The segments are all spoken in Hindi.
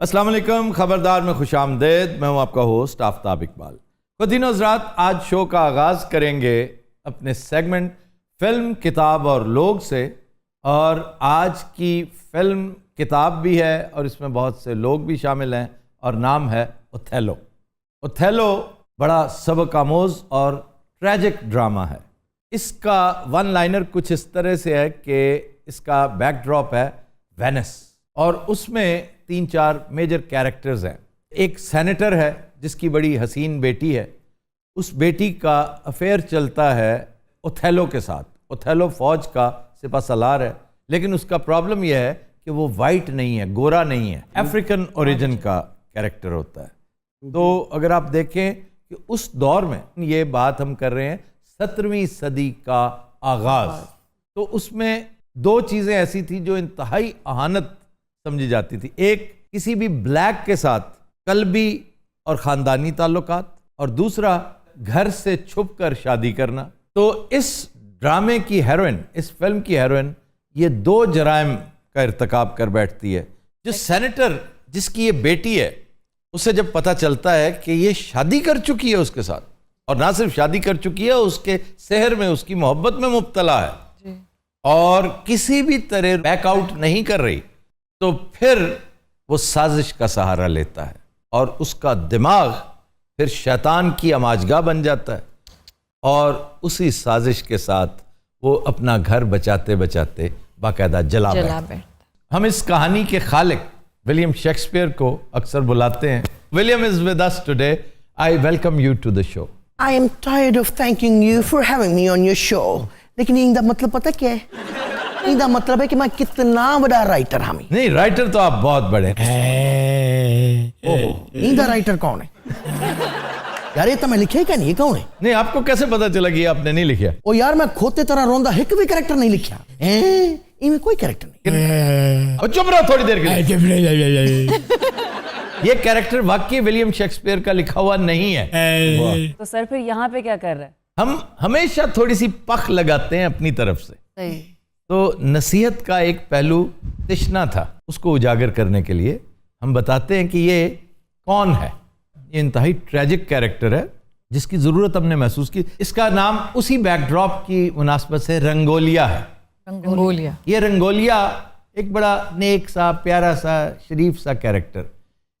अस्सलाम वालेकुम, खबरदार में खुशामदेद। मैं हूं आपका होस्ट आफ्ताब इकबाल। खुदीन हज़रात, आज शो का आगाज़ करेंगे अपने सेगमेंट फ़िल्म, किताब और लोग से। और आज की फ़िल्म किताब भी है और इसमें बहुत से लोग भी शामिल हैं और नाम है ओथेलो। ओथेलो बड़ा सबक आमोज़ और ट्रैजिक ड्रामा है। इसका वन लाइनर कुछ इस तरह से है कि इसका बैकड्रॉप है वेनिस और उसमें 3-4 मेजर कैरेक्टर्स हैं। एक सेनेटर है जिसकी बड़ी हसीन बेटी है। उस बेटी का अफेयर चलता है ओथेलो के साथ। ओथेलो फौज का सिपाहसालार है, लेकिन उसका प्रॉब्लम यह है कि वो वाइट नहीं है, गोरा नहीं है, अफ्रीकन ओरिजिन का कैरेक्टर होता है। तो अगर आप देखें कि उस दौर में, ये बात हम कर रहे हैं 17वीं सदी का आगाज़, तो उसमें दो चीज़ें ऐसी थी जो इंतहाई अहानत समझी जाती थी। एक, किसी भी ब्लैक के साथ कल्बी और ख़ानदानी ताल्लुकात, और दूसरा घर से छुप कर शादी करना। तो इस ड्रामे की हेरोइन, इस फिल्म की हेरोइन, ये दो जराइम का इर्तिकाब कर बैठती है। जो सेनेटर जिसकी ये बेटी है, उसे जब पता चलता है कि ये शादी कर चुकी है उसके साथ, और ना सिर्फ शादी कर चुकी है, उसके सहर में, उसकी मोहब्बत में मुब्तला है और किसी भी तरह बैकआउट नहीं कर रही, तो फिर वो साजिश का सहारा लेता है और उसका दिमाग फिर शैतान की अमाजगाह बन जाता है और उसी साजिश के साथ वो अपना घर बचाते बचाते बाकायदा जला बैठता। हम इस कहानी के खालिक विलियम शेक्सपियर को अक्सर बुलाते हैं। William is with us today. I welcome you to the show. I am tired of thanking you for having me on your show. लेकिन इनका मतलब पता क्या है? इनका मतलब है कि मैं कितना बड़ा राइटर हूं। नहीं, राइटर तो आप बहुत बड़े। इनका राइटर कौन है यार? ये तो मैं लिखे क्या नहीं, ये कौन है? नहीं, आपको कैसे पता चला कि आपने नहीं लिखा? ओ यार, मैं खोते तरह रोंदा एक भी कैरेक्टर नहीं लिखा। इनमें कोई कैरेक्टर नहीं। चुप रहो थोड़ी देर के लिए। ये कैरेक्टर वाकई विलियम शेक्सपियर का लिखा हुआ नहीं है। तो सर फिर यहाँ पे क्या कर रहे हैं? हम हमेशा थोड़ी सी पख लगाते हैं अपनी तरफ से। तो नसीहत का एक पहलू तिश्ना था, उसको उजागर करने के लिए हम बताते हैं कि ये कौन है। ये इंतहाई ट्रैजिक कैरेक्टर है जिसकी ज़रूरत हमने महसूस की। इसका नाम उसी बैकड्रॉप की मुनासबत से रंगोलिया है। रंगोलिया। ये रंगोलिया एक बड़ा नेक सा, प्यारा सा, शरीफ सा कैरेक्टर।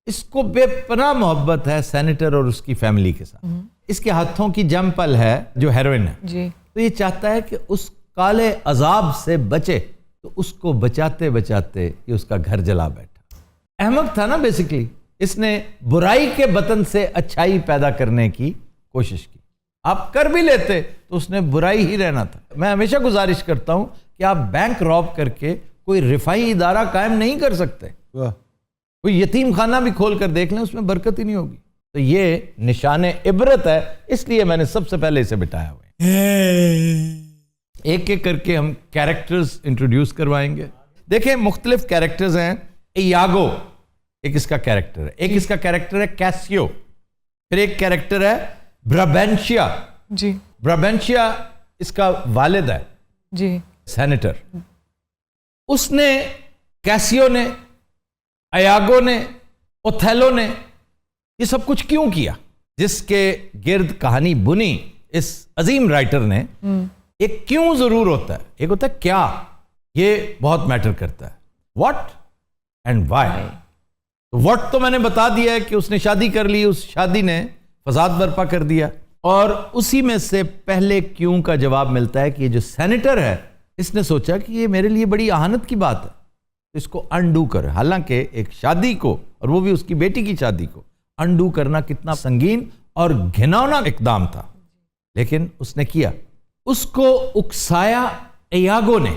इसको बेपनाह मोहब्बत है सेनेटर और उसकी फैमिली के साथ। इसके हाथों की जमपल है जो हेरोइन है जी। तो ये चाहता है कि उस काले अजाब से बचे, तो उसको बचाते बचाते ये उसका घर जला बैठा। अहमक था ना बेसिकली। इसने बुराई के बतन से अच्छाई पैदा करने की कोशिश की। आप कर भी लेते तो उसने बुराई ही रहना था। मैं हमेशा गुजारिश करता हूं कि आप बैंक रॉब करके कोई रिफाई इदारा कायम नहीं कर सकते। कोई यतीम खाना भी खोल कर देख लें, उसमें बरकत ही नहीं होगी। तो ये निशाने इबरत है, इसलिए मैंने सबसे पहले इसे बिठाया हुआ है। एक एक करके हम कैरेक्टर्स इंट्रोड्यूस करवाएंगे। देखें, मुख्तलिफ कैरेक्टर्स हैं। इयागो एक इसका कैरेक्टर है, एक इसका कैरेक्टर है कैसियो, फिर एक कैरेक्टर है ब्राबेंशिया जी। ब्राबेंशिया इसका वालिद है जी, सेनेटर। उसने, कैसियो ने, इयागो ने, ओथेलो ने ये सब कुछ क्यों किया? जिसके गिर्द कहानी बुनी इस अजीम राइटर ने, एक क्यों जरूर होता है, एक होता है क्या। ये बहुत मैटर करता है। What and why. तो व्हाट तो मैंने बता दिया है कि उसने शादी कर ली, उस शादी ने फसाद बर्पा कर दिया, और उसी में से पहले क्यों का जवाब मिलता है कि ये जो सेनेटर है, इसने सोचा कि ये मेरे लिए बड़ी अहानत की बात है, तो इसको अनडू कर। हालांकि एक शादी को, और वो भी उसकी बेटी की शादी को, अनडू करना कितना संगीन और घिनौना इकदाम था, लेकिन उसने किया। उसको उकसाया इयागो ने।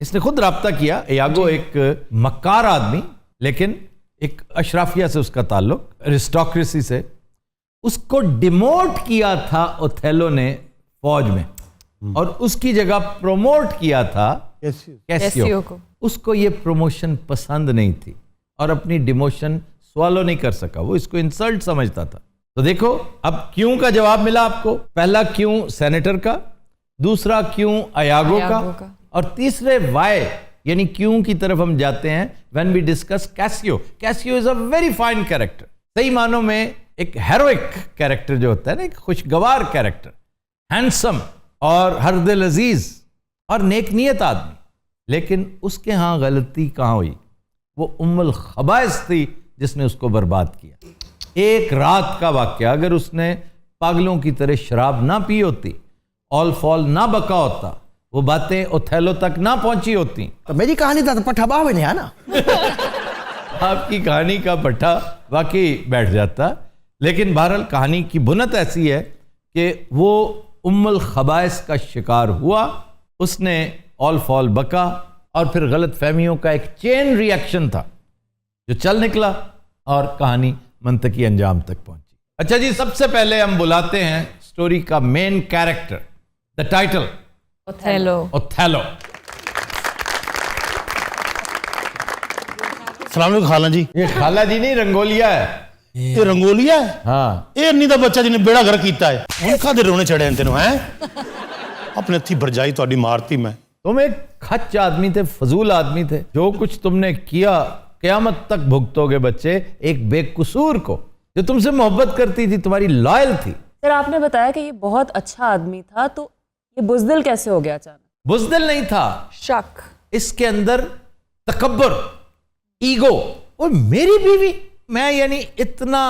इसने खुद राब्ता किया। इयागो एक मक्कार आदमी, लेकिन एक अशराफिया से उसका ताल्लुक, अरिस्टोक्रेसी से। उसको डिमोट किया था ओथेलो ने फौज में, और उसकी जगह प्रोमोट किया था कैसियो को। उसको ये प्रमोशन पसंद नहीं थी और अपनी डिमोशन स्वालो नहीं कर सका। वो इसको इंसल्ट समझता था। तो देखो, अब क्यों का जवाब मिला आपको। पहला क्यों सेनेटर का, दूसरा क्यों इयागो का, और तीसरे वाई यानी क्यों की तरफ हम जाते हैं when we discuss Cassio. Cassio is a very fine character, सही मानों में एक हेरोइक कैरेक्टर जो होता है ना, एक खुशगवार कैरेक्टर, हैंडसम और हर दिल अजीज और नेक नियत आदमी। लेकिन उसके यहाँ गलती कहाँ हुई? वो उम्मुल खबाइस थी जिसने उसको बर्बाद किया। एक रात का वाकया, अगर उसने पागलों की तरह शराब ना पी होती, ऑल फॉल ना बका होता, वो बातें ओथेलो तक ना पहुंची होती, तो मेरी कहानी तो पट्ठा बावे नहीं है ना। आपकी कहानी का पट्टा वाकई बैठ जाता। लेकिन बहरहाल कहानी की बुनत ऐसी है कि वो उम्मुल खबाइस का शिकार हुआ, उसने ऑल फॉल बका और फिर गलत फहमियों का एक चेन रिएक्शन था जो चल निकला और कहानी मंतकी अंजाम तक पहुंची। अच्छा जी, सबसे पहले हम बुलाते हैं स्टोरी का main character, the title Othello. Othello. सलाम अलैकुम खाला जी। ये खाला जी नहीं, रंगोलिया है। ये रंगोलिया है? हाँ, ये नहीं तो बच्चा जिन्हें बेड़ा घर कीता है उनका दे रोने चढ़े तेन है अपने हथी भरजाई थोड़ी मारती मैं। तुम एक खच्च आदमी थे, फजूल आदमी थे। जो कुछ तुमने किया कयामत तक भुगतोगे बच्चे, एक बेकसूर को जो तुमसे मोहब्बत करती थी, तुम्हारी लॉयल थी। सर आपने बताया कि ये बहुत अच्छा आदमी था, तो ये बुजदिल कैसे हो गया अचानक? बुज़दिल नहीं था, शक। इसके अंदर तकब्बुर, ईगो। और मेरी बीवी, मैं यानी इतना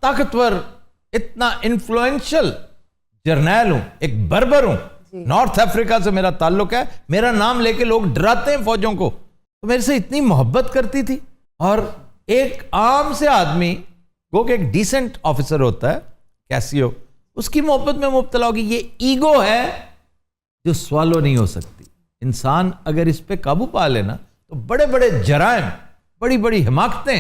ताकतवर, इतना इन्फ्लुएंशियल जर्नैल हूं, एक बर्बर हूं, नॉर्थ अफ्रीका से मेरा ताल्लुक है, मेरा नाम लेके लोग डराते हैं फौजों को। तो मेरे से इतनी मोहब्बत करती थी। और एक आम से आदमी, वो कि एक डिसेंट ऑफिसर होता है कैसियो, उसकी मोहब्बत में मुब्तला होगी। ये ईगो है जो स्वालो नहीं हो सकती। इंसान अगर इस पे काबू पा लेना तो बड़े बड़े जराइम, बड़ी बड़ी हिमाकतें,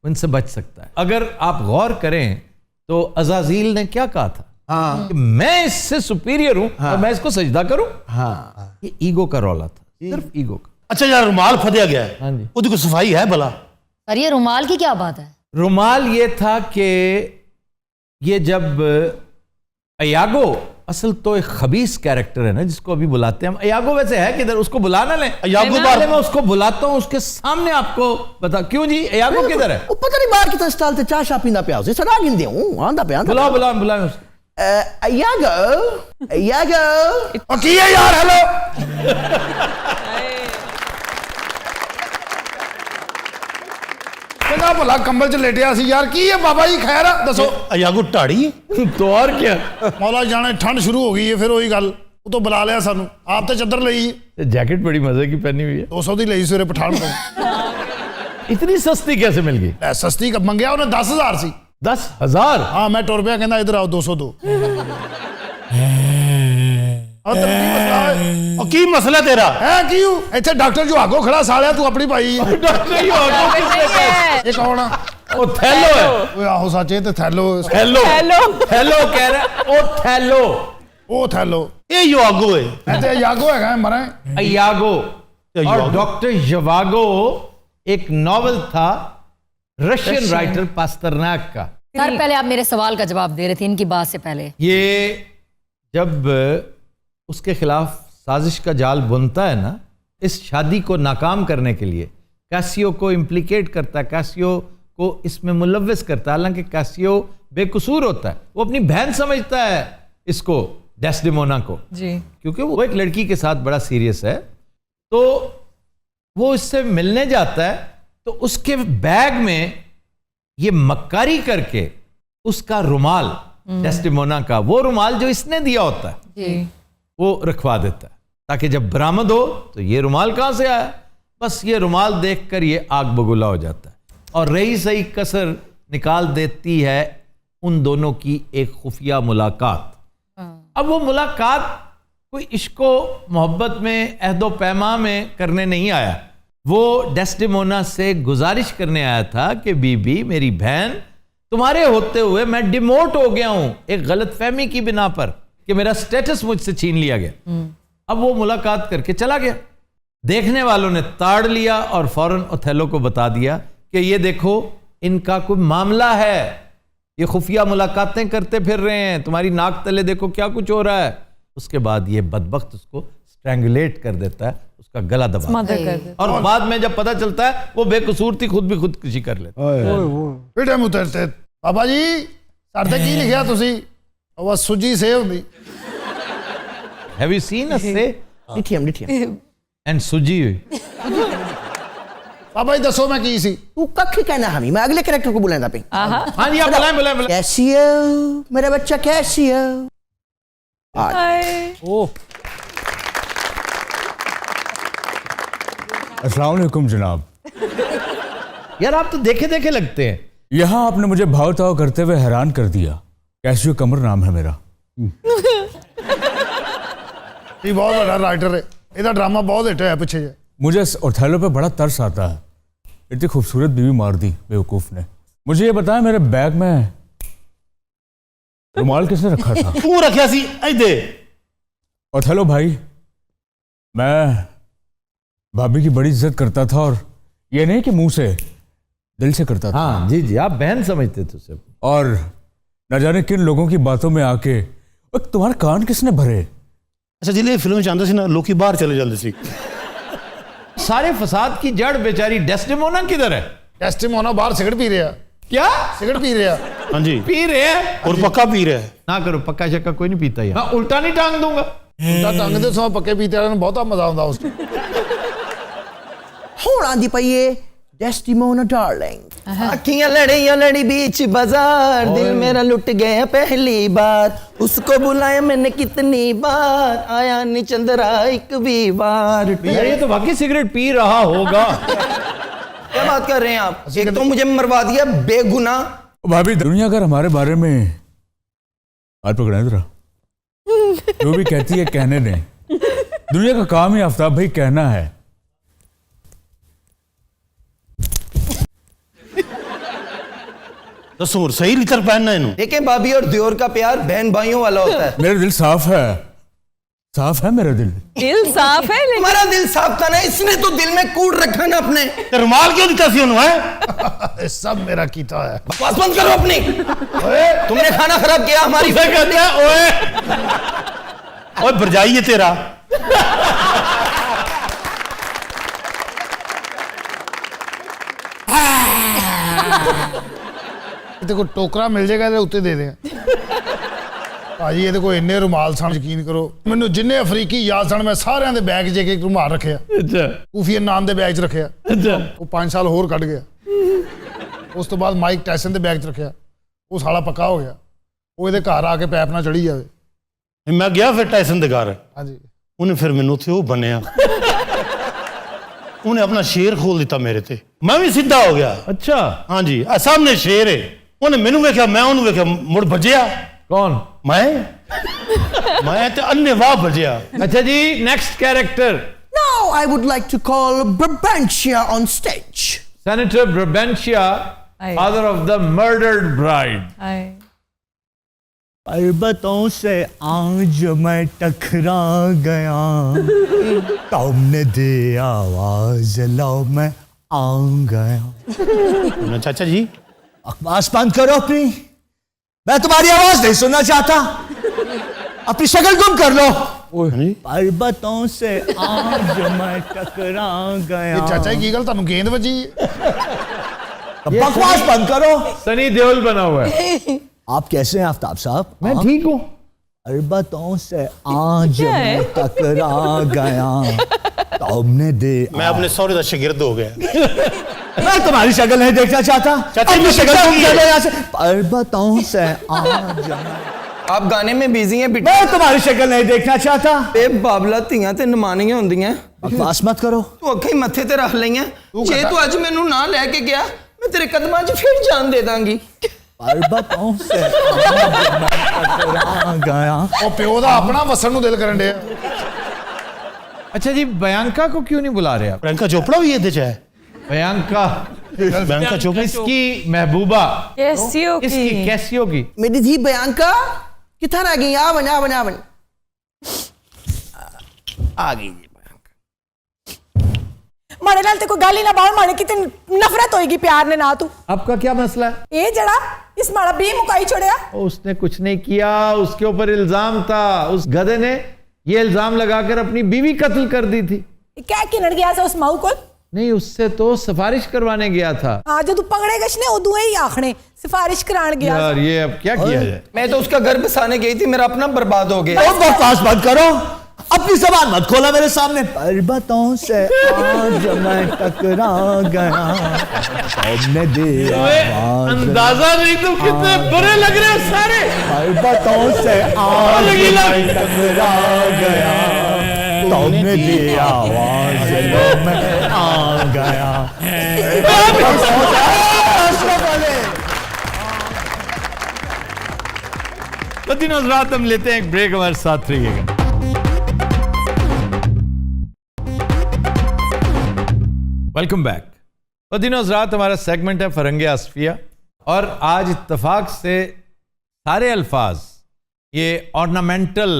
उनसे बच सकता है। अगर आप गौर करें तो अज़ाज़ील ने क्या कहा था? हाँ कि मैं इससे सुपीरियर हूं और मैं इसको सजदा करूं। हाँ, ये ईगो का रौला था, सिर्फ ईगो का। अच्छा यार रुमाल फदिया गया है, हाँ जी। उसकी कोई सफाई है भला? पर ये रुमाल की क्या बात है? रुमाल ये था कि ये जब अयागो, असल तो एक खबीस कैरेक्टर है ना जिसको अभी बुलाते हैं हम। अयागो वैसे है किधर, उसको बुलाना लें। अयागो पहले मैं उसको बुलाता हूं, उसके सामने आपको बता। क्यों जी, अयागो किधर है? वो पता नहीं बाहर कितना स्टाइल से चाय शाह पींदा पिया उसे सदा गिनदे हूं आंदा पे आंदा। बुलाओ बुलाओ बुलाओ उसको। यागो और की है यार? हेलो ਕਹਿੰਦਾ ਭਲਾ ਕੰਬਲ 'ਚ ਲੇਟਿਆ ਸੀ ਯਾਰ ਕੀ ਹੈ ਬਾਬਾ ਜੀ ਖੈਰ ਆ ਦੱਸੋ अयागो ढाड़ी तो और क्या, ਮੌਲਾ ਜਾਣੇ ਠੰਡ ਸ਼ੁਰੂ ਹੋ ਗਈ ਹੈ ਫਿਰ ਉਹੀ ਗੱਲ ਉਹ ਤੋਂ ਬੁਲਾ ਲਿਆ ਸਾਨੂੰ ਆਪ ਤੇ ਚੱਦਰ ਲਈ जैकेट बड़ी मजे की पहनी हुई है। 200 ਦੀ ਲਈ ਸਵੇਰੇ ਪਠਾਨ ਤੋਂ इतनी सस्ती कैसे मिल गई? ਲੈ ਸਸਤੀ ਮੰਗਿਆ ਉਹਨੇ 10000 ਸੀ 10,000? ਹਾਂ ਮੈਂ ਟੁਰ ਪਿਆ ਕਹਿੰਦਾ ਇਧਰ ਆਓ 200 ਦੋ ਆ ਤਾਂ ਕੀ ਮਸਲਾ ਹੈ और की मसला तेरा? ਹੈ ਕੀ ਹੂੰ ਇੱਥੇ ਡਾਕਟਰ ਜੁਹਾਗੋ ਖੜਾ ਸਾਲਿਆ ਤੂੰ ਆਪਣੀ ਭਾਈ डॉक्टर ही हो, ਇਹ ਕੌਣ ਆ ओ थैलो है। ਓਏ ਆਹੋ ਸੱਚ ਇਹ ਤੇ ਥੈਲੋ हेलो हेलो कह रहा है, ओ थैलो। ਉਹ ਥੈਲੋ ये योगो है। ਇੱਥੇ ਯਾਗੋ ਹੈਗਾ ਮਰਾਂ अयागो और अयागो। डॉक्टर जवागो एक नॉवल था रशियन राइटर पास्तरनाक का। सर पहले आप मेरे सवाल का जवाब दे रहे थे इनकी बात से पहले। ये जब उसके खिलाफ साजिश का जाल बुनता है ना, इस शादी को नाकाम करने के लिए कैसियो को इम्प्लीकेट करता है, कैसियो को इसमें मुलव्वस करता है। हालांकि कैसियो बेकसूर होता है, वो अपनी बहन समझता है इसको, डेस्डेमोना को, जी। क्योंकि वो एक लड़की के साथ बड़ा सीरियस है। तो वो इससे मिलने जाता है तो उसके बैग में ये मक्कारी करके उसका रुमाल, डेस्डेमोना का वो रुमाल जो इसने दिया होता है, जी। वो रखवा देता है ताकि जब बरामद हो तो ये रुमाल कहां से आया। बस ये रुमाल देखकर ये आग बगुला हो जाता है और रही सही कसर निकाल देती है उन दोनों की एक खुफिया मुलाकात। अब वो मुलाकात कोई इश्को मोहब्बत में, अहदो पैमा में करने नहीं आया। वो डेस्डेमोना से गुजारिश करने आया था कि बीबी, मेरी बहन, तुम्हारे होते हुए मैं डिमोट हो गया हूं एक गलतफहमी की बिना पर कि मेरा स्टेटस मुझसे छीन लिया गया। अब वो मुलाकात करके चला गया। देखने वालों ने ताड़ लिया और फौरन ओथेलो को बता दिया कि ये देखो इनका कोई मामला है, ये खुफिया मुलाकातें करते फिर रहे हैं, तुम्हारी नाक तले देखो क्या कुछ हो रहा है। उसके बाद ये बदबख्त उसको स्ट्रैंगुलेट कर देता है, उसका गला दबा मदर कर दे। और बाद में जब पता चलता है वो बेकसूर थी, खुद भी खुदकुशी कर लेता। बेटे मुँह तेरे बाबा जी साढ़े की लिखिया तुसी वो सुजी से होंगी Have you seen us say लिठियम and सुजी हुई? बाबा जी दसो मैं की सी तू कख कहना हमी, मैं अगले कैरेक्टर को बुलाना पे। हाँ जी, आप बुलाएं। कैसी हो मेरा बच्चा, कैसी हो? अस्सलाम वालेकुम जनाब। यार आप तो देखे देखे लगते हैं। यहाँ आपने मुझे भाव ताव करते हुए हैरान कर दिया। कैसियो कमर नाम है मेरा। ये बहुत बड़ा राइटर है, ਇਹਦਾ ड्रामा बहुत हिट है पीछे जे। मुझे इस ओथेलो पे बड़ा तरस आता है। इतनी खूबसूरत बीवी मार दी बेवकूफ ने। मुझे ये बताया मेरे बैग में रुमाल किसने रखा था? तू रखिया सी दे। ओथेलो भाई, मैं भाभी की बड़ी इज्जत करता था, और ये नहीं कि मुंह से, दिल से करता था। हाँ जी, आप बहन समझते थे उसे। और न जाने किन लोगों की बातों में आके तुम्हारे कान किसने भरे? अच्छा जिले फिल्म चाहते सी ना लोग बाहर चले जाते सी। सारे फसाद की जड़ बेचारी डेस्टिमोना किधर है? टेस्टिमोना बाहर सिगरेट पी रहा। क्या सिगरेट पी रहा? हाँ जी, पी रहे हैं? और पक्का पी रहा है। ना करो, पक्का शक्का कोई नहीं पीता यार। हाँ, उल्टा नहीं टांग दूंगा। उल्टा टंग दे सो पक्के पीते वाले बहुत मजा आता उसको। ਹੁਣ ਆਂਦੀ ਪਈ ਏ डेस्टिमोना डार्लिंग। अखियां लड़ी बीच बाजार, दिल मेरा लुट गया पहली बार, उसको बुलाया मैंने कितनी बार, आया नहीं चंद्रा एक भी बार। यार ये तो वाकई सिगरेट पी रहा होगा। क्या बात कर रहे हैं आप? एक तो मुझे मरवा दिया बेगुनाह। भाभी, दुनिया अगर हमारे बारे में हाथ पकड़े जरा, जो भी कहती है कहने दें। दुनिया का काम ही आफ्ताब भाई कहना है। दसो सही लिटर पहनना इन्हों। देखें भाभी और दियोर का प्यार बहन भाइयों वाला होता है। मेरा दिल साफ है, साफ है मेरा दिल। दिल साफ है लेकिन हमारा दिल साफ था ना, इसने तो दिल में कूड़ रखा ना अपने। रुमाल क्यों दिता सी उन्होंने? है सब मेरा कीता है। बकवास बंद करो अपनी। तुमने खाना खराब किया हमारी। कहते हैं ओए भरजाई है तेरा। को टोकरा मिल जाएगा उत्ते दे दें भाजी। ये को इन्ने रुमाल सन, यकीन करो मैनू जिन्ने अफ्रीकी याद सन मैं सारे दे बैग च एक रुमाल रखिया। कूफी नाम दे बैग च रखिया। वो 5 साल होर कट गया। उस तो बाद माइक टायसन दे बैग च रखिया। वो साला पक्का हो गया। वो ये घर आके पैप ना चढ़ी जाए। मैं गया फिर टायसन दे घर। हाँ जी, उन्हें फिर मैनू थे वो बनया। उन्हें अपना शेर खोल दिता मेरे ते, मैं भी सीधा हो गया। अच्छा, हाँ जी, सामने शेर है। उन्हें मैनू वेख्या, मैं उन्हें वेख्या, मुड़ भजया। कौन? मैं तो अन्य वाह भजया। अच्छा जी, next character. Now I would like to call Brabantia on stage. Senator Brabantia, Aye. father of the murdered bride. पर्वतों से आज मैं टकरा गया, तुमने दे आवाज लो मैं आ गया। चाचा जी बकवास बंद करो अपनी, मैं तुम्हारी आवाज नहीं सुनना चाहता। अपनी शक्ल गुम कर लो। पर्वतों से आज मैं टकरा गया। ये चाचा की गल तुहानू गेंद वजी। बकवास बंद करो। सनी देओल बना हुआ है। आप कैसे हैं आफ्ताब साहब? मैं ठीक हूँ। पर्वतों से आज मैं टकरा गया, तुमने दे। मैं अपने सौरे का शागिर्द हो गया। मैं तुम्हारी शक्ल नहीं देखना चाहता। चाचा अपनी जी, शक्ल क्या तुम किए? कर लो यहाँ से। पर्वतों से आज आप गाने में बिजी हैं बेटा। मैं तुम्हारी शक्ल नहीं देखना चाहता। ए बाबला धीयां ते नमानियां हुंदियां। बकवास मत करो। तू अखे मथे ते रख लईयां। जे तू अज मैनू ना लेके गया, मैं तेरे कदमां 'च फिर जान दे दांगी। पर्वतों से आज मैं टकरा गया। ਉਹ ਪਿਓ ਦਾ ਆਪਣਾ ਵਸਣ ਨੂੰ ਦਿਲ ਕਰਨ ਡਿਆ। अच्छा जी, बयांका को क्यों नहीं बुला रहे आप? प्रियंका चोपड़ा भी ये है। बयांका, प्रियंका चोपड़ा इसकी महबूबा, कैसियो इसकी की कैसियो की। मेरी धी बयांका किधर आ गई? आ बन आ गई जी बयांका। माड़े नाल ते कोई गल ही ना बाहर, माड़े की ते नफरत होएगी प्यार ने ना। तू आपका क्या मसला है? ए जड़ा इस माड़ा बी मुकाई छोड़या। उसने कुछ नहीं किया, उसके ऊपर इल्जाम था। उस गधे ने ये इल्जाम लगाकर अपनी बीवी कत्ल कर दी थी। क्या किनड़ गया सा उस माऊ को नहीं, उससे तो सिफारिश करवाने गया था। हाँ जो तू पकड़े गश ने उदू ही आखने सिफारिश कराने गया यार ये अब क्या किया जाए। मैं तो उसका घर बसाने गई थी, मेरा अपना बर्बाद हो गया। और बकवास बंद करो, अपनी जबान मत खोला मेरे सामने। पर्वतों से आज मैं टकरा गया, तुमने दिया आवाज। अंदाजा नहीं तुम कितने बुरे लग रहे हो सारे। पर्वतों से आज मैं टकरा गया, तुमने दिया आवाज, मैं आ गया। तो दिनों रात हम लेते हैं एक ब्रेक, हमारे साथ रहिएगा। Welcome back. तो दिनों रात हमारा सेगमेंट है फरंगे आसफिया, और आज इत्तेफाक से सारे अल्फाज ये ऑर्नामेंटल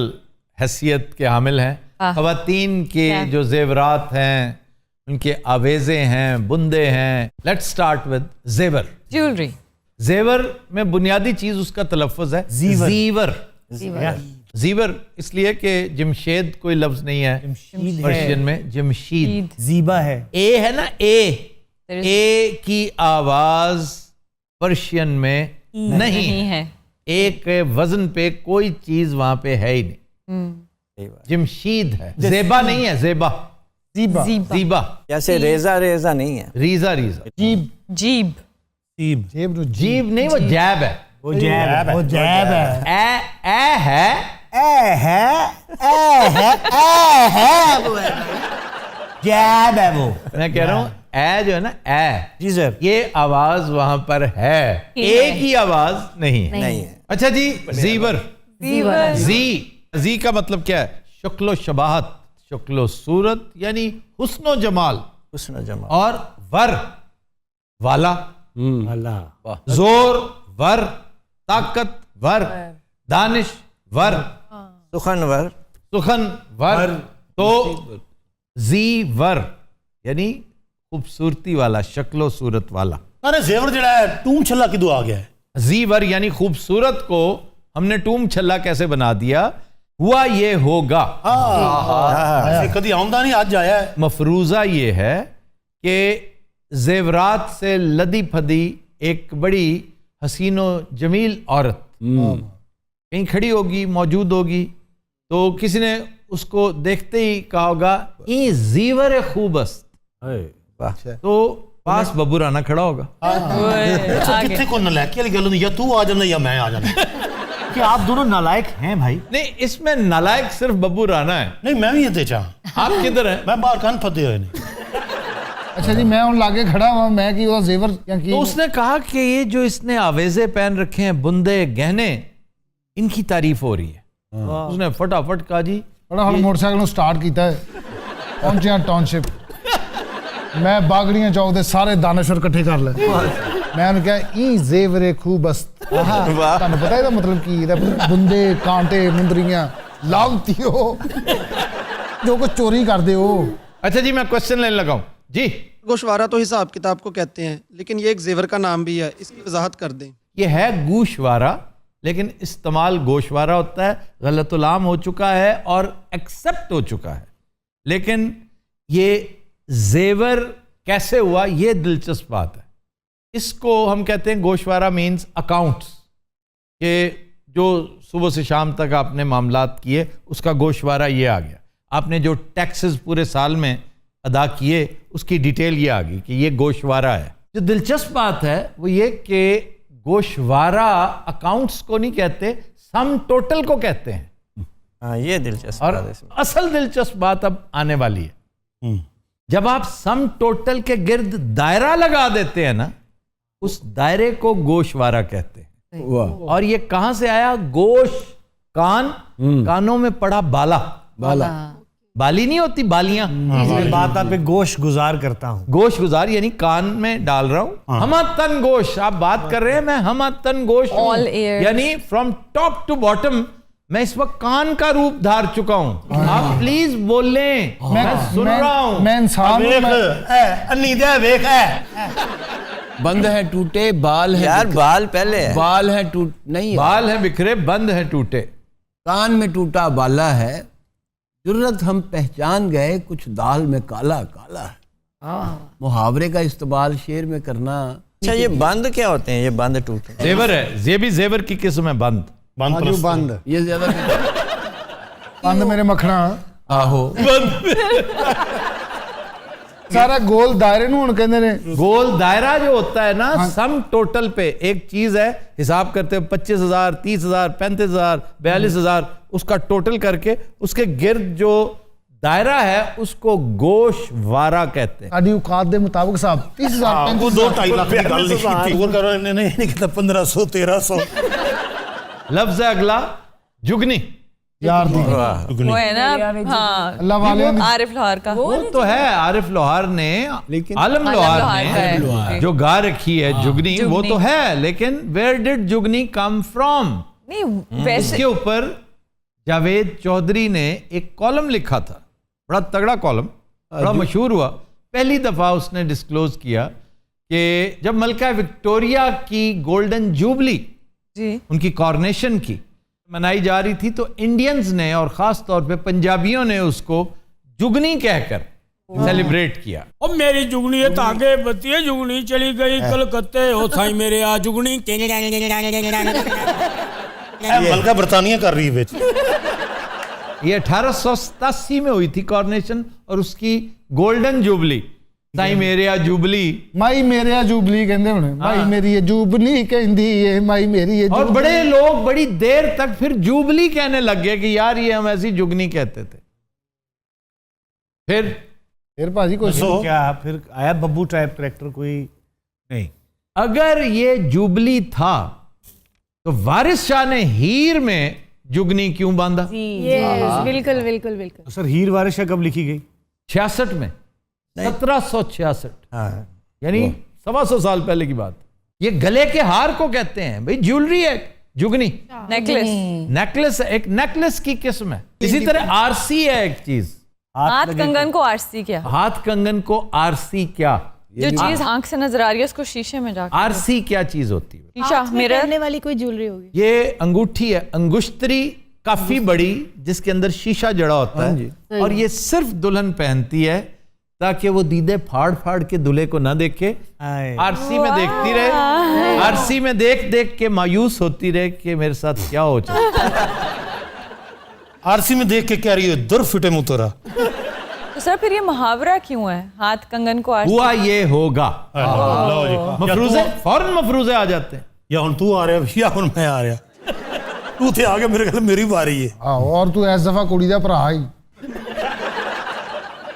हैसियत के हामिल हैं। ख़वातीन के जो जेवरात हैं, उनके आवेज़े हैं, बुंदे हैं। लेट्स स्टार्ट विद जेवर। ज्वेलरी। जेवर में बुनियादी चीज उसका तलफ़्फ़ुज़ है जीवर। जीवर इसलिए कि जमशेद कोई लफ्ज नहीं है पर्शियन में, जमशीद जीबा है। ए है ना, ए की आवाज पर्शियन में नहीं है। ए के वजन पे कोई चीज वहां पे है ही नहीं। जमशीद है, जेबा नहीं है, जेबा जीबा जीबा। जैसे रेजा रेजा नहीं है, रीजा रीजा। जीब। जीब नहीं, वो जैब है। वो जैब है, वो जैब है। ए है, जैब है वो। मैं कह रहा हूँ ए जो है ना, ए जी सर, ये आवाज वहां पर है, ए की आवाज नहीं है। नहीं है। अच्छा जी, जीवर। जी का मतलब क्या है? शक्लो शबाहत, शक्लो सूरत, यानी हुस्नो जमाल। हुस्न जमा। और वर वाला, अल्लाह। जोर वर, ताकत वर, दानिश वर, सुखनवर। सुखन वर। तो जी वर यानी खूबसूरती वाला, शक्लो सूरत वाला। अरे जेवर जड़ा है टूम छल्ला किदू आ गया है। जी वर यानी खूबसूरत को हमने टूम छल्ला कैसे बना दिया? हुआ ये होगा। कभी आमदा नहीं, आज आया है। मफरूजा ये है कि जेवरात से लदी फदी एक बड़ी हसीनो जमील औरत कहीं खड़ी होगी, मौजूद होगी, तो किसी ने उसको देखते ही कहा होगा ई जीवर खूबस्त, तो पास बबूराना खड़ा होगा। कितने को नलायकी वाली गल होंदी, या तू आ जाना या मैं आ जाना। कि आप दोनों नालायक हैं भाई। नहीं, इसमें नालायक सिर्फ बबूराना है। नहीं मैं भी ये चाह। आप किधर हैं? मैं बाहर कान फते हुए नहीं। अच्छा जी, मैं उन लागे खड़ा हुआ, मैं की वो जेवर क्या की? तो उसने कहा कि ये जो इसने आवेजे पहन रखे हैं, बुंदे गहने, इनकी तारीफ हो रही है। उसने फटाफट कहा जी, बड़ा हम मोटरसाइकिल स्टार्ट किया है, पहुंचे टाउनशिप, मैं बागड़ियां चौक दे सारे दानश्वर इकट्ठे कर ले। मैं उन्हें कहा ई जेवरे खूबस्त। ਤੁਹਾਨੂੰ ਪਤਾ ਇਹਦਾ ਮਤਲਬ ਕੀ? ਇਹਦਾ ਬੁੰਦੇ, ਕਾਂਟੇ, ਮੁੰਦਰੀਆਂ ਲਾਗਤੀ ਹੋ जो कुछ चोरी कर दे हो। अच्छा जी, मैं क्वेश्चन लेने लगा हूं जी। गोशवारा तो हिसाब किताब को कहते हैं, लेकिन ये एक जेवर का नाम भी है, इसकी वजाहत कर दें। ये है गूशवारा, लेकिन इस्तेमाल गोशवारा होता है, गलतुलाम हो चुका है और एक्सेप्ट हो चुका है। लेकिन ये जेवर कैसे हुआ, ये दिलचस्प बात है। इसको हम कहते हैं गोशवारा मीन्स अकाउंट्स, के जो सुबह से शाम तक आपने मामलात किए उसका गोशवारा ये आ गया। आपने जो टैक्सेस पूरे साल में अदा किए उसकी डिटेल ये आ गई कि ये गोशवारा है। जो दिलचस्प बात है वो ये कि गोशवारा अकाउंट्स को नहीं कहते, सम टोटल को कहते हैं। हाँ, ये दिलचस्प और बात है इसमें। असल दिलचस्प बात अब आने वाली है। जब आप सम टोटल के गिर्द दायरा लगा देते हैं ना, उस दायरे को गोशवारा कहते हैं। और ये कहां से आया? गोश, कान, कानों में पड़ा बाला। बाली नहीं होती, बालियां। बात आप पे गोश गुजार करता हूँ। गोश गुजार यानी कान में डाल रहा हूं। हमा तन गोश आप बात कर रहे हैं, मैं हमा तन गोश हूं। All ears। यानी फ्रॉम टॉप टू बॉटम मैं इस वक्त कान का रूप धार चुका हूं। आप प्लीज बोलें, मैं सुन रहा हूं। मैं इंसान हूं, बंद है टूटे, बाल है यार बाल पहले है। बाल है टूट नहीं, बाल है बिखरे, बंद है टूटे, कान में टूटा बाला है, जुर्रत हम पहचान गए कुछ दाल में काला काला है। मुहावरे का इस्तेमाल शेर में करना। अच्छा, ये बंद क्या होते हैं? ये बंद टूटे जेवर है, ये भी जेवर की किस्म है। बंद बंद ये ज्यादा बंद मेरे मखना आहो सारा गोल दायरे ਨੂੰ ਹੁਣ ਕਹਿੰਦੇ ਨੇ। गोल दायरा जो होता है ना, सम टोटल पे एक चीज है, हिसाब करते हो 25,000, 30,000, 35,000, 42,000, उसका टोटल करके उसके गिर्द जो दायरा है उसको गोशवारा कहते हैं। ਸਾਡੀ ਔਕਾਤ ਦੇ ਮੁਤਾਬਕ ਸਾਹਿਬ 30,000 वो 2-2.5 लाख की गल नहीं की। करो नहीं कहता 1500 1300 लफ्ज है अगला जुगनी। यार दी वो है ना, हाँ, अल्लाह वाले आरिफ लोहार का। वो तो है, आरिफ लोहार ने, आलम लोहार ने जो गा रखी है जुगनी, वो तो है, लेकिन वेयर डिड जुगनी कम फ्रॉम? नहीं वैसे इसके ऊपर जावेद चौधरी ने एक कॉलम लिखा था, बड़ा तगड़ा कॉलम, बड़ा मशहूर हुआ। पहली दफा उसने डिस्क्लोज किया कि जब मलका विक्टोरिया की गोल्डन जुबली जी उनकी कॉर्नेशन की मनाई जा रही थी, तो इंडियंस ने और खास तौर पे पंजाबियों ने उसको जुगनी कहकर सेलिब्रेट किया। और मेरी जुगनी है तागे बत्ती है, जुगनी चली गई कलकत्ते हो थाई मेरे आ जुगनी। मलका बरतानिया कर रही है। ये 1887 में हुई थी कॉर्नेशन, और उसकी गोल्डन जुबली, ताई मेरे आ जुबली, ਮਾਈ ਮੇਰੇ ਆ ਜੂਬਲੀ ਕਹਿੰਦੇ ਹੁਣ। ਮਾਈ ਮੇਰੀ ਇਹ ਜੂਬਲੀ ਕਹਿੰਦੀ ਏ, ਮਾਈ ਮੇਰੀ ਇਹ और बड़े लोग बड़ी देर तक फिर जुबली कहने लग गए कि यार ये हम ऐसी जुगनी कहते थे। फिर भाजी कोई क्या फिर आया बब्बू टाइप करेक्टर कोई नहीं? अगर ये जुबली था तो वारिस शाह ने हीर में जुगनी क्यों बांधा? बिल्कुल बिल्कुल बिल्कुल। सर हीर वारिस कब लिखी गई? 66 में, 1766, यानी 125 साल पहले की बात। ये गले के हार को कहते हैं भाई, ज्वेलरी है जुगनी, नेकलेस। नेकलेस, एक नेकलेस की किस्म है। इसी तरह आरसी है एक चीज। हाथ कंगन को आरसी क्या? हाथ कंगन को आरसी क्या? जो चीज आंख से नजर आ रही है उसको शीशे में जाकर। आरसी क्या चीज होती है? शीशा, मिरर। पहनने वाली कोई ज्वेलरी होगी। ये अंगूठी है, अंगुश्तरी, काफी बड़ी, जिसके अंदर शीशा जड़ा होता है, और ये सिर्फ दुल्हन पहनती है ताकि वो दीदे फाड़ फाड़ के दूल्हे को ना देखे, आरसी में देखती रहे, आरसी में देख देख के मायूस होती रहे कि मेरे साथ क्या हो जाए। आरसी में देख के क्या रही है, दुर फिटे मुंह तोरा। तो सर फिर ये मुहावरा क्यों है, हाथ कंगन को आरसी? हुआ ये होगा, लो जी। मफरूजे, फौरन मफरूजे आ जाते हैं। या हुन तू आ रहा है या हुन मैं आ रहा। तू थे आगे, मेरे ख्याल मेरी बारी है। और तू इस दफा कुड़ी दा भरा ही।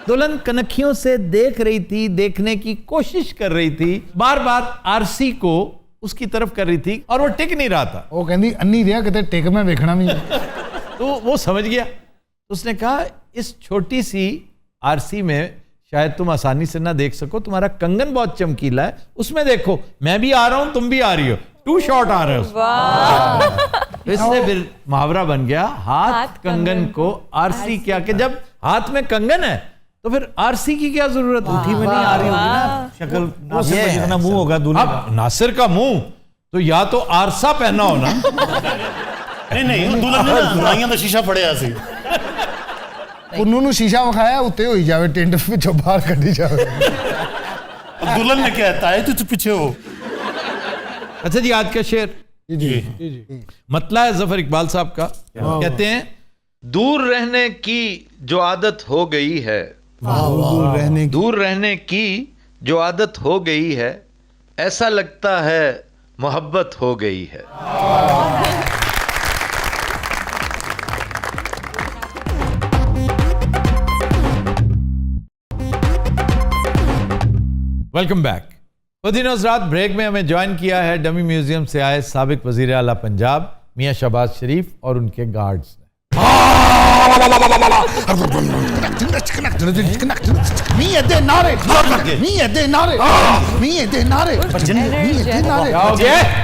दुल्हन कनखियों से देख रही थी, देखने की कोशिश कर रही थी, बार बार आरसी को उसकी तरफ कर रही थी, और वो टिक नहीं रहा था। वो कहती अन्नी दिया किते टिक मैं वेखना भी। तो वो समझ गया, उसने कहा इस छोटी सी आरसी में शायद तुम आसानी से ना देख सको, तुम्हारा कंगन बहुत चमकीला है, उसमें देखो, मैं भी आ रहा हूं, तुम भी आ रही हो, टू शॉट आ रहे हो। इससे फिर मुहावरा बन गया, हाथ कंगन को आरसी क्या, कि जब हाथ में कंगन है तो फिर आरसी की क्या जरूरत? मुट्ठी में नहीं आ रही होगी ना शक्ल, नासिर का जितना मुंह होगा दूल्हे का। अब नासिर का मुंह तो या तो आरसा पहना हो ना। नहीं दुल्हन ने नाइयां दा शीशा फड़िया सी, उन्नू नु शीशा विखाया, उत्ते होई जावे, टेंट विचों बाहर कड्ढी जावे। दुल्हन ने कहता है तू पीछे हो। अच्छा जी, आज का शेर जी मतला है जफर इकबाल साहब का। कहते हैं, दूर रहने की जो आदत हो गई है, दूर रहने की जो आदत हो गई है, ऐसा लगता है मोहब्बत हो गई है। Welcome back. उदिनोज रात ब्रेक में हमें ज्वाइन किया है डमी म्यूजियम से आए साबिक वजीर आला पंजाब मियां शहबाज शरीफ और उनके गार्ड्स ने।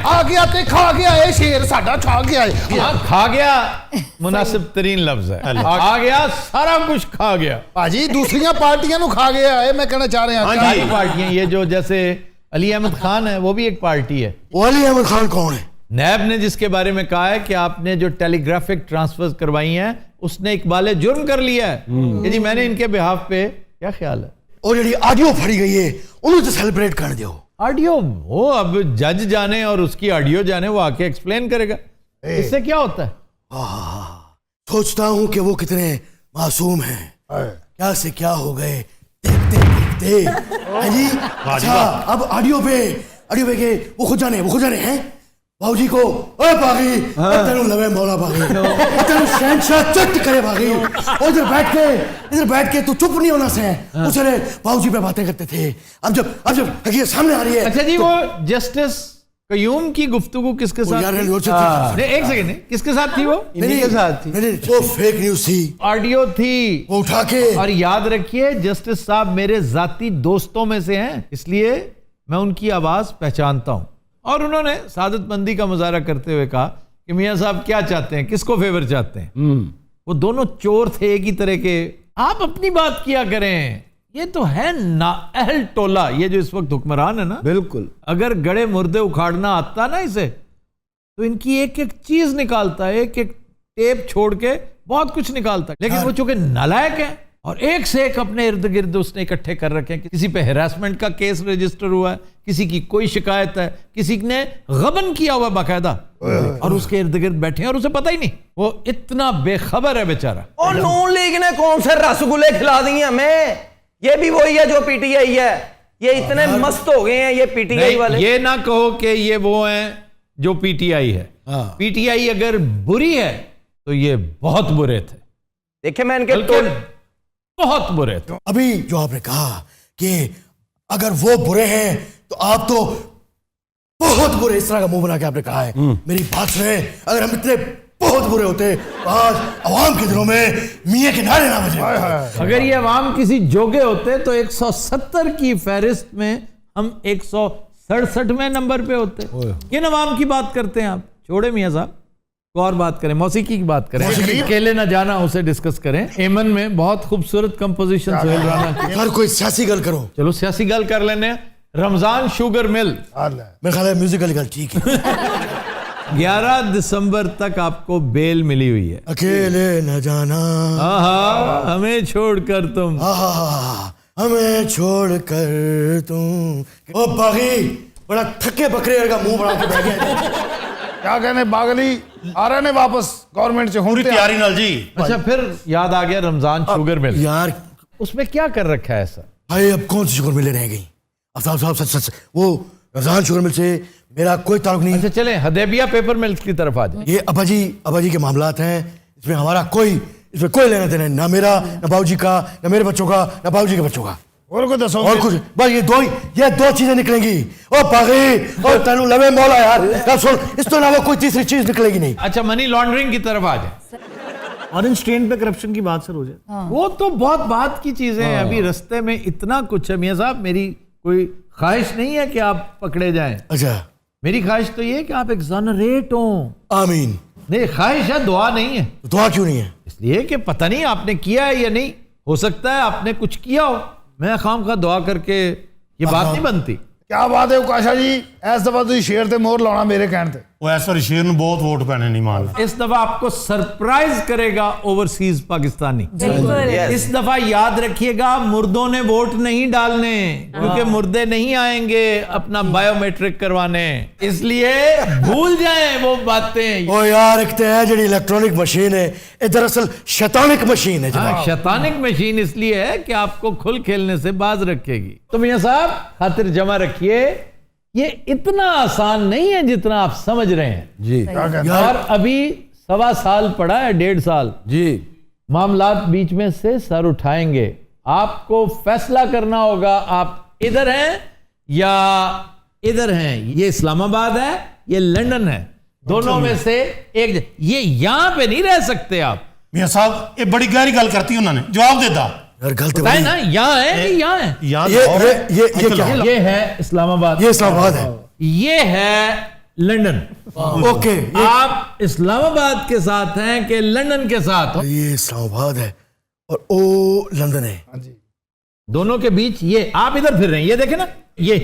आ गया ते खा गया, ये शेर साडा छा गया है। खा गया मुनासिब तरीन लफ्ज है, खा गया, सारा कुछ खा गया। भाजी दूसरियां पार्टियां नु खा गया है, मैं कहना चाह रहा हूं। सारी पार्टियां, ये जो जैसे अली अहमद खान है, वो भी एक पार्टी है। वो अली अहमद खान कौन है? नैब ने जिसके बारे में कहा है कि आपने जो टेलीग्राफिक ट्रांसफर्स करवाई हैं उसने इकबाल जुर्म कर लिया है कि जी मैंने इनके बिहाफ पे, क्या ख्याल है? और ਜਿਹੜੀ ਆਡੀਓ ਫੜੀ ਗਈ ਹੈ ਉਹਨੂੰ ਤੇ ਸੈਲੀਬ੍ਰੇਟ ਕਰਨ ਦਿਓ। ऑडियो वो अब जज जाने और उसकी ऑडियो जाने, वो आके एक्सप्लेन करेगा। इससे क्या होता है? सोचता हूँ कि वो कितने मासूम हैं, क्या से क्या हो गए देखते देखते। हाँ जी, अच्छा अब ऑडियो पे के वो खुद जाने हैं बाबूजी को, ओए बागी तेनू लवे मौला बागी, तेनू शहंशाह चट करे बागी। इधर बैठ के तू चुप नहीं होना से उसने बाबूजी पे बातें करते थे। अब जब हकीकत सामने आ रही है। अच्छा जी, वो जस्टिस कयूम की गुफ्तगू किसके साथ? नहीं, एक सेकंड, किसके साथ थी वो? इन्हीं के साथ थी। वो फेक न्यूज थी, ऑडियो थी, वो उठा के। और याद रखिए जस्टिस साहब मेरे जाती दोस्तों में से हैं, इसलिए मैं उनकी आवाज पहचानता हूं। और उन्होंने सादतमंदी का मुजाहरा करते हुए कहा कि मियां साहब क्या चाहते हैं, किसको फेवर चाहते हैं? वो दोनों चोर थे एक ही तरह के। आप अपनी बात किया करें, ये तो है नाअहल टोला, ये जो इस वक्त हुक्मरान है ना, बिल्कुल। अगर गड़े मुर्दे उखाड़ना आता ना इसे, तो इनकी एक एक चीज निकालता है, एक एक टेप छोड़ के बहुत कुछ निकालता है। लेकिन वो चूंकि नालायक है और एक से एक अपने इर्द गिर्द उसने इकट्ठे कर रखे हैं। किसी पे हैरासमेंट का केस रजिस्टर हुआ है, किसी की कोई शिकायत है, किसी ने गबन किया हुआ बाकायदा, और उसके इर्द गिर्द बैठे हैं और उसे पता ही नहीं। वो इतना बेखबर है बेचारा। और नून लीग ने कौन से रसगुल्ले खिला दिए हमें? ये भी वही है जो पीटीआई है। ये इतने मस्त हो गए हैं ये पीटीआई वाले। ये ना कहो कि ये वो हैं जो पीटीआई है। पीटीआई अगर बुरी है तो ये बहुत बुरे थे। देखे मैं इनके बहुत बुरे थे। अभी जो आपने कहा कि अगर वो बुरे हैं तो आप तो बहुत बुरे, इस तरह का मुंह बना के आपने कहा है। मेरी बात सुने, अगर हम इतने बहुत बुरे होते तो आज अवाम के दिलों में मियां के नारे ना बजे। अगर ये अवाम किसी जोगे होते तो 170 की फहरिस्त में हम 167वें नंबर पे होते। किन अवाम की बात करते हैं आप? छोड़े मियां साहब, तो और बात करें, मौसीकी की बात करें। अकेले ना जाना, उसे डिस्कस करें। एमन में बहुत खूबसूरत कंपोजिशन सोहेल राना की। हर कोई सियासी गल करो। चलो सियासी गल कर लेने। रमजान शुगर मिल, मेरे ख्याल है म्यूजिकल गल ठीक है। 11 दिसंबर तक आपको बेल मिली हुई है। अकेले न जाना, हमें छोड़कर तुम, हमें छोड़कर तुम। ओ बागी, बड़ा थके बकरे का मुंह बना के बैठ गया। क्या कहने बागली आ रहे ने वापस गवर्नमेंट से पूरी तैयारी नाल जी। अच्छा, फिर याद आ गया रमजान शुगर मिल। यार उसमें क्या कर रखा है ऐसा? भाई अब कौन सी शुगर मिलें रह गई? अब साहब सच वो रमजान शुगर मिल से मेरा कोई ताल्लुक नहीं। अच्छा चलें हदैबिया पेपर मिल्स की तरफ आ जाए। ये अबाजी के मामलात हैं, इसमें हमारा इसमें कोई लेना देना, ना मेरा, ना बाबूजी का, ना मेरे बच्चों का, ना बाबूजी के बच्चों का। और कुछ दसो? और कुछ बस ये दो चीजें निकलेंगी। ओ बागी और तेनू लवे मौला यार सुन, इस तो अलावा कोई तीसरी चीज निकलेगी नहीं। अच्छा मनी लॉन्ड्रिंग की तरफ आ जाए। ऑरेंज ट्रेन पे करप्शन की बात सर हो जाए। वो तो बहुत बात की चीजें हैं। अभी रास्ते में इतना कुछ है मियां साहब। मेरी कोई ख्वाहिश नहीं है कि आप पकड़े जाएं। अच्छा, मेरी ख्वाहिश तो ये है कि आप एग्जोनरेट हो। आमीन। नहीं, ख्वाहिश है, दुआ नहीं है। दुआ क्यों नहीं है? इसलिए कि पता नहीं आपने किया है या नहीं, हो सकता है आपने कुछ किया हो। मैं खाम खा दुआ करके ये बात नहीं बनती। क्या बात है उकाशा जी, इस दफा तुम शेर ते मोहर लाना मेरे कहने ते। वो इस बार शेर ਨੂੰ बहुत वोट पैने नहीं मान। इस दफा आपको सरप्राइज करेगा ओवरसीज पाकिस्तानी। इस दफा याद रखिएगा, मुर्दों ने वोट नहीं डालने, क्योंकि मुर्दे नहीं आएंगे अपना बायोमेट्रिक करवाने, इसलिए भूल जाएं वो बातें। ओ यार एक तो है जी इलेक्ट्रॉनिक मशीन है, ये दरअसल शैतानिक मशीन है जनाब। शैतानिक मशीन इसलिए है कि आपको खुल खेलने से बाज रखेगी। तो मियां साहब खातिर जमा रखिए, ये इतना आसान नहीं है जितना आप समझ रहे हैं जी। और अभी 1.25 साल पड़ा है, 1.5 साल जी। मामलात बीच में से सर उठाएंगे। आपको फैसला करना होगा, आप इधर हैं या इधर हैं। ये इस्लामाबाद है, ये लंदन है, दोनों में से एक। ये यहां पे नहीं रह सकते आप। मियां साहब ये बड़ी गहरी गल करती उन्होंने, जवाब देता यार गलत बताए ना, यहाँ है कि यहाँ है? ये क्या है? ये है इस्लामाबाद, ये इस्लामाबाद है, ये है लंदन। ओके, आप इस्लामाबाद के साथ हैं कि लंदन के साथ? ये इस्लामाबाद है और ओ लंदन है। दोनों के बीच ये आप इधर फिर रहे हैं, ये देखे ना, ये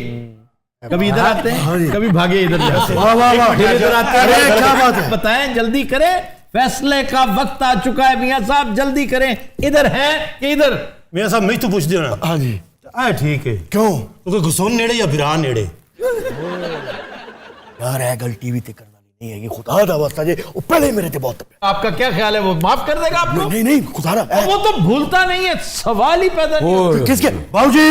कभी इधर आते हैं, कभी भागे इधर जाते हैं। वाह वाह वाह, फिर इधर आते हैं। क्या बात है? बताएं, जल्दी करें, फैसले का वक्त आ चुका है मियां साहब, जल्दी करें। इधर है कि इधर? मियां साहब मैं तो पूछ दियो ना। हाँ जी। ठीक है। क्यों? क्योंकि घुसोन नेड़े या बिरान नेड़े? यार है गल टीवी ते करना नहीं है, ये खुदा दा वास्ता जे वो पहले मेरे ते बहुत आपका क्या ख्याल है, वो माफ कर देगा आपको? नहीं नहीं खुदा दा वो तो भूलता नहीं है, सवाल ही पैदा नहीं होता। किसके? बाबूजी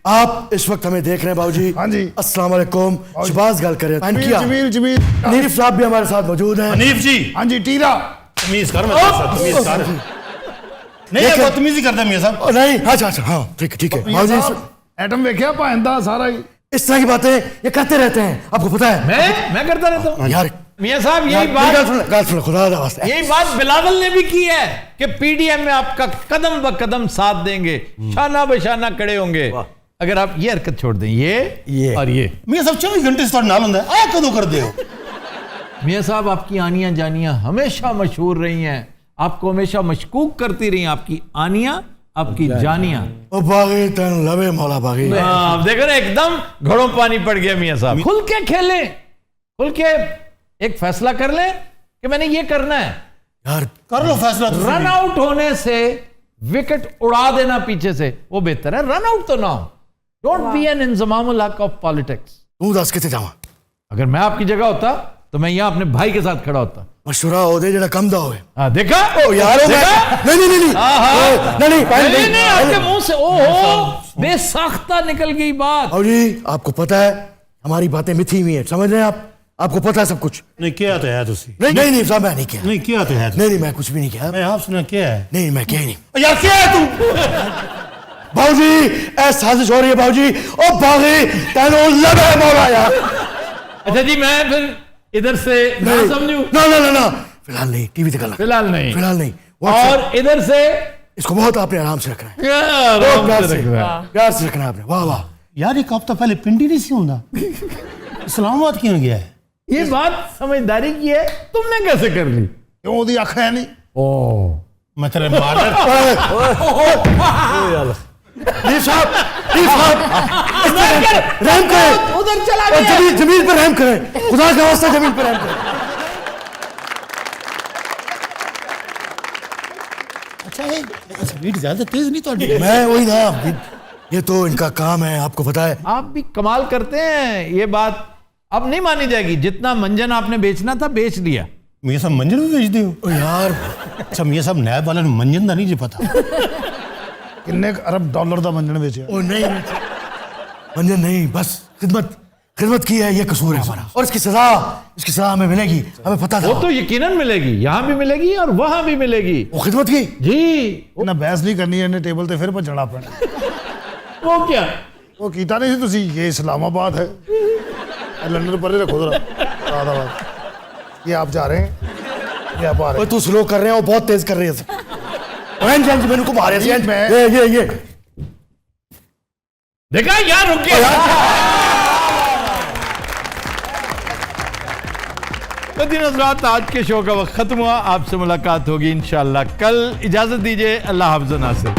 आप इस वक्त हमें देख रहे हैं बाबूजी। हाँ जी। अस्सलाम वालेकुम। शहबाज गल कर रहे हैं। जमील जमील हनीफ साहब भी हमारे साथ मौजूद हैं। हनीफ जी। हाँ जी टीरा तमीज कर, तमीज कर। नहीं ये बदतमीजी करता मियां साहब। नहीं अच्छा हाँ ठीक है बाबूजी। एटम वेख्या भांदा सारा ही इस तरह की बातें ये करते रहते हैं, आपको पता है? मैं करता रहता हूँ यार मियां साहब। यही बात गल सुनो खुदा दा वास्ता। यही बात बिलावल ने भी की है कि पीडीएम में आपका कदम ब कदम साथ देंगे, शाना बशाना खड़े होंगे अगर आप ये हरकत छोड़ दें। ये और ये मियां साहब 24 घंटे से नाल होंदा है, आया कदों कर दे हो? मियां साहब आपकी आनियां जानियां हमेशा मशहूर रही हैं, आपको हमेशा मशकूक करती रही, आपकी आनियां आपकी जानियां। ओ बागी तन लवे मौला बागी। आप देखो ना एकदम घड़ों पानी पड़ गया मियां साहब। खुल के खेलें, खुल के एक फैसला कर लें कि मैंने ये करना है। यार कर लो फैसला। रन आउट होने से विकेट उड़ा देना पीछे से वो बेहतर है, रन आउट तो ना हो। डोंट बी एन इंजमामुल हक ऑफ पॉलिटिक्स। तू दस किथे जावा? अगर मैं आपकी जगह होता तो मैं यहाँ अपने भाई के साथ खड़ा होता। मशुरा हो दे जेड़ा कम दा होए। हाँ देखा? ओ यार नहीं आपके मुंह से ओहो बेसाख्ता निकल गई बात। और जी आपको पता है हमारी बातें मिथी हुई है, समझ रहे हैं आप? आपको पता है सब कुछ? नहीं किया तो है तुसी। नहीं साहब मैं नहीं किया। नहीं किया तो है। नहीं मैं कुछ भी नहीं किया। मैं आप सुना क्या है? नहीं मैं किया ही नहीं। यार क्या है तू? बाबूजी ऐ साजिश हो रही है बाबूजी। ओ बागी तेनो लगे मौला यार। अच्छा जी मैं फिर इधर से ना समझूं? ना फिलहाल नहीं, टीवी दिखा। फिलहाल नहीं। और इधर से इसको बहुत आपने आराम से रखना है, प्यार से रखना है आपने। वाह वाह यार एक हफ्ता पहले पिंडी नहीं सी होंदा, इस्लामाबाद क्यों गया है? ये बात समझदारी की है, तुमने कैसे कर ली? क्यों ओदी अख है नहीं? ओ मैं तेरे मार साहब रहम करें, उधर चला गया। जमीन पर रहम करें, खुदा का वास्ता जमीन पर रहम करें। अच्छा स्पीड ज्यादा तेज नहीं तो मैं वही ना, ये तो इनका काम है, आपको पता है। आप भी कमाल करते हैं, ये बात अब नहीं मानी जाएगी। जितना मंजन आपने बेचना था बेच लिया। मियां साहब मंजन भी बेच दियो यार। अच्छा मियां साहब नैब वाले मंजन का नहीं जी पता किन्ने अरब डॉलर का मंजन बेचे? ओ नहीं मंजन नहीं, बस खिदमत की है, ये कसूर है हमारा। और इसकी सजा हमें मिलेगी, हमें पता था। वो तो यकीनन मिलेगी, यहाँ भी मिलेगी और वहां भी मिलेगी। वो खिदमत की जी। ना बहस नहीं करनी है, टेबल ते फिर भजना पैना। वो क्या? वो कीता नहीं सी तुसी, ये इस्लामाबाद है, लंदन पर रखो जरा। ये आप जा रहे हैं, ये आप आ रहे हैं। तू स्लो कर रहे हैं, वो बहुत तेज कर रहे हैं। मैंने को मारे ये देखा यार, रुक गया। नज़रात आज के शो का वक्त खत्म हुआ, आपसे मुलाकात होगी इंशाअल्लाह कल। इजाजत दीजिए, अल्लाह हाफ़िज़ नासिर।